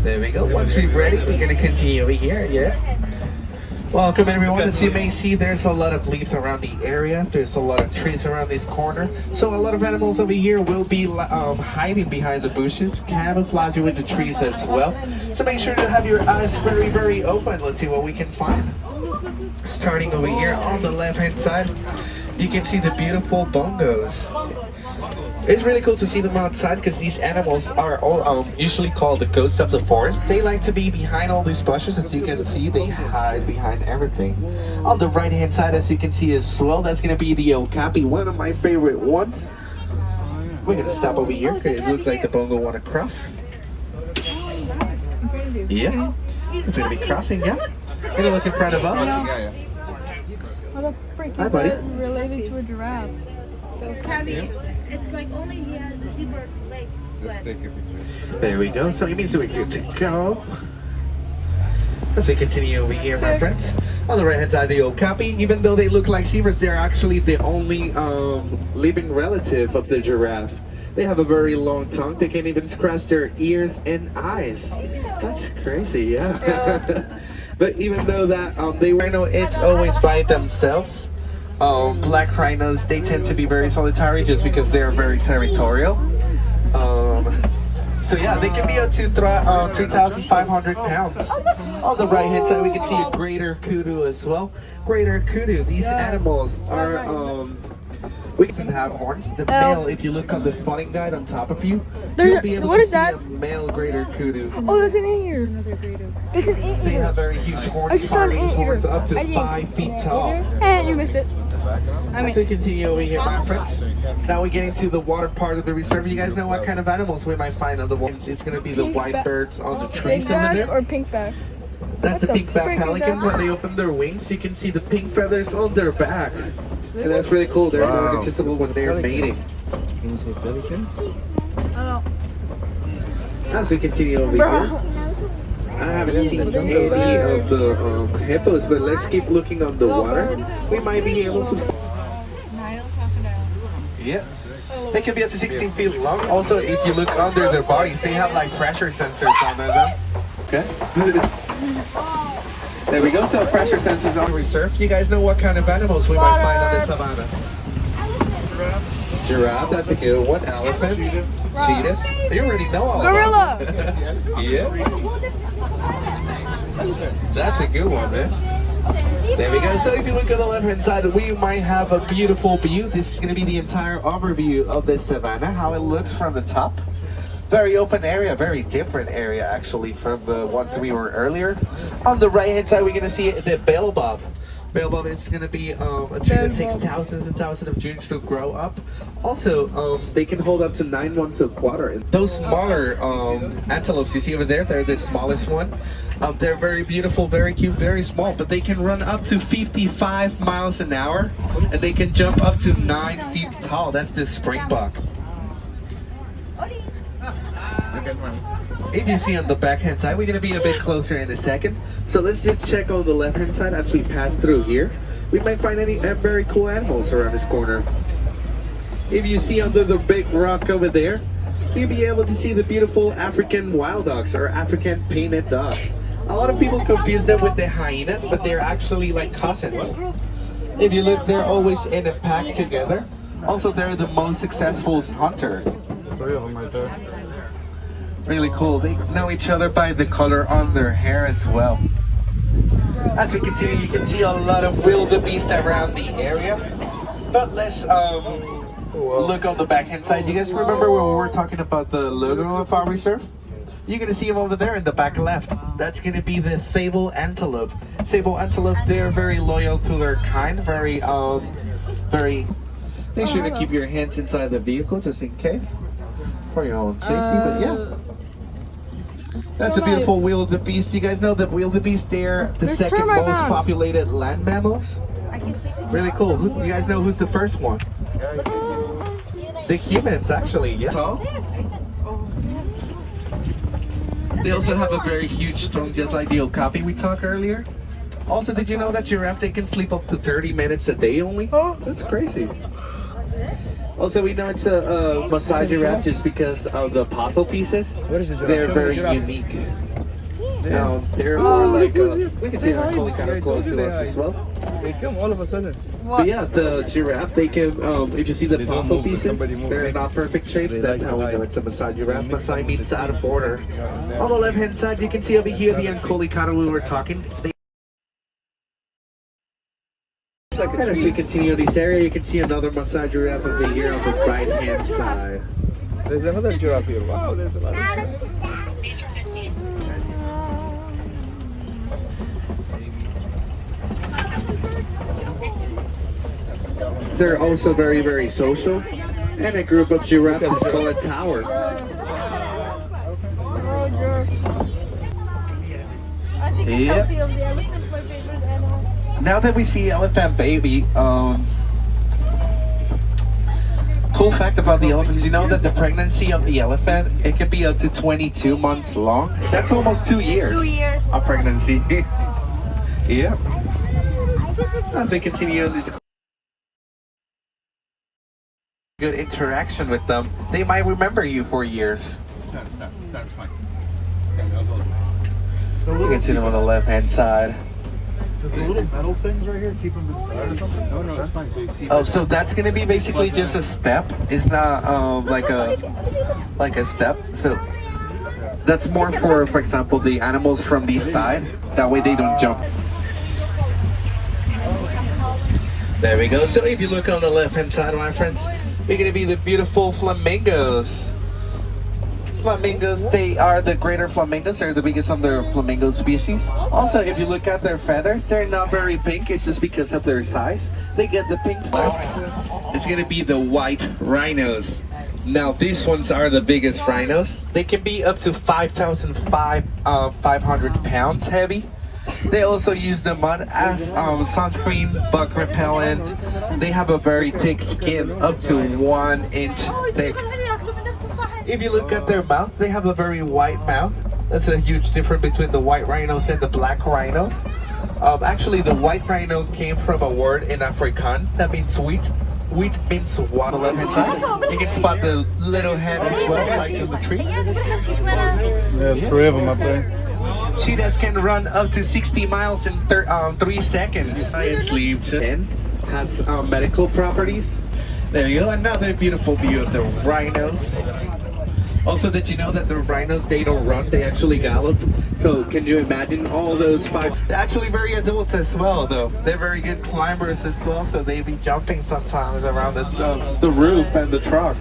There we go. Once we're ready, we're going to continue over here. Yeah. Welcome everyone. As you may see, there's a lot of leaves around the area. There's a lot of trees around this corner. So a lot of animals over here will be hiding behind the bushes, camouflaging with the trees as well. So make sure to have your eyes very, very open. Let's see what we can find. Starting over here on the left-hand side, you can see the beautiful bongos. It's really cool to see them outside because these animals are all usually called the ghosts of the forest. They like to be behind all these bushes. As you can see, they hide behind everything. On the right hand side, as you can see as well, that's going to be the okapi, one of my favorite ones. We're going to stop over here because it looks like the bongo want to cross. Yeah, it's going to be crossing, yeah. Going to look in front of us. What the freak Hi, is buddy. that related to a giraffe? It's like only he has the zebra legs. Let's take a picture. There we go. So it means we're good to go. As we continue over here, my friends. On the right hand side, the okapi, even though they look like zebras, they're actually the only living relative of the giraffe. They have a very long tongue. They can even scratch their ears and eyes. That's crazy, yeah. But even though that they rhino, it's always by themselves. Black rhinos, they tend to be very solitary just because they're very territorial. So yeah, they can be up to 3,500 pounds. On the right hand side, we can see a greater kudu as well. Greater kudu, these animals are, we can have horns. The male, if you look on the spawning guide on top of you, you'll be able to see a male greater kudu. Oh, there's an anteater. Another greater. There's an They anteater. have very huge horns. I just saw an These horns anteater. up to 5 feet tall. And you missed it. As we continue over here, my friends, now we're getting to the water part of the reserve. You guys know what kind of animals we might find on the water. It's going to be the white birds on the trees over Pigback there. or pinkback? That's the What the pink-back frick is pelicans. that? When they open their wings, you can see the pink feathers on their back. And that's really cool. They're more noticeable when they're mating. Can you say pelicans? As we continue over here, I haven't seen any of the hippos, but let's keep looking on the water. We might be able to. Nile crocodile. Yeah. They can be up to 16 feet long. Also, if you look under their bodies, they have like pressure sensors under them. Okay. There we go. So pressure sensors on reserve. You guys know what kind of animals we might find on the savannah? Giraffe. That's a good one. Elephant. Cheetahs. You already know all Gorilla. of them. Yeah. That's a good one, man. There we go. So if you look at the left-hand side, we might have a beautiful view. This is going to be the entire overview of the savannah, how it looks from the top. Very open area, very different area actually from the ones we were earlier. On the right-hand side, we're going to see the baobab. Baobab is going to be a tree that takes thousands and thousands of Junes to grow up. Also, they can hold up to 9 months of water. Those smaller antelopes you see over there, they're the smallest one. They're very beautiful, very cute, very small, but they can run up to 55 miles an hour, and they can jump up to 9 feet tall. That's the springbok. If you see on the backhand side, we're going to be a bit closer in a second. So let's just check on the left-hand side as we pass through here. We might find any very cool animals around this corner. If you see under the big rock over there, you'll be able to see the beautiful African wild dogs or African painted dogs. A lot of people confuse them with the hyenas, but they're actually like cousins. If you look, they're always in a pack together. Also, they're the most successful hunter. 3 of them right there. Really cool. They know each other by the color on their hair as well. As we continue, you can see a lot of wildebeest around the area. But let's look on the backhand side. You guys remember when we were talking about the logo of our reserve? You're going to see them over there in the back left. That's going to be the sable antelope. Sable antelope, they're very loyal to their kind. Very, make sure to keep your hands inside the vehicle just in case. For your own safety, but yeah. That's a beautiful wildebeest. You guys know that wildebeest, they're the second most populated land mammals. Really cool. You guys know who's the first one? The humans, actually. Yeah. They also have a very huge tongue, just like the okapi we talked earlier. Also, did you know that giraffes, they can sleep up to 30 minutes a day only? Oh, that's crazy. Also, we know it's a Maasai giraffe just because of the puzzle pieces. What is it, giraffe? They're Show me very the giraffe. unique. They're more like, we can see they're fully kind of close to us as well. They come all of a sudden. But yeah, the giraffe, they can, if you see the They don't puzzle move, but pieces, somebody moves. they're not perfect shapes. They That's like how to we know hide. it's a Maasai giraffe. Maasai means out of order. On the left hand side, you can see over here the Ankolikata we were talking. And as we continue this area, you can see another Maasai giraffe over here on the right hand side. There's another giraffe here. Wow, there's a lot of giraffes. They're also very, very social. And a group of giraffes is called a tower. I think it's Yep. healthy of the elephant, my favorite animal. Now that we see elephant baby, cool fact about the elephants, you know that the pregnancy of the elephant, it can be up to 22 months long. That's almost 2 years. 2 years. Of pregnancy. Yeah. As we continue on this good interaction with them, they might remember you for years. That's fine. You can see them on the left hand side. Does the little metal things right here keep them inside or something? No, it's fine. So you see Oh, so that's gonna be basically just a step. It's not like a step. So that's more for example, the animals from this side. That way they don't jump. There we go. So if you look on the left hand side, my friends, we're gonna be the beautiful flamingos. Flamingos, they are the greater flamingos. They're the biggest of the flamingo species. Also, if you look at their feathers, they're not very pink. It's just because of their size. They get the pink left. It's gonna be the white rhinos. Now, these ones are the biggest rhinos. They can be up to 5,500 pounds heavy. They also use the mud as sunscreen, bug repellent. They have a very thick skin, up to 1 inch thick. If you look at their mouth, they have a very white mouth. That's a huge difference between the white rhinos and the black rhinos. Actually, the white rhino came from a word in Afrikaans that means wheat. Wheat means water. On the left hand side, you can spot the little head as well, like in the tree. There's 3 of them up there. Cheetahs can run up to 60 miles in 3 seconds. Science Leave 10 has medical properties. There you go, another beautiful view of the rhinos. Also, did you know that the rhinos, they don't run, they actually gallop? So can you imagine all those 5? They're actually very adults as well, though. They're very good climbers as well, so they be jumping sometimes around the roof and the truck.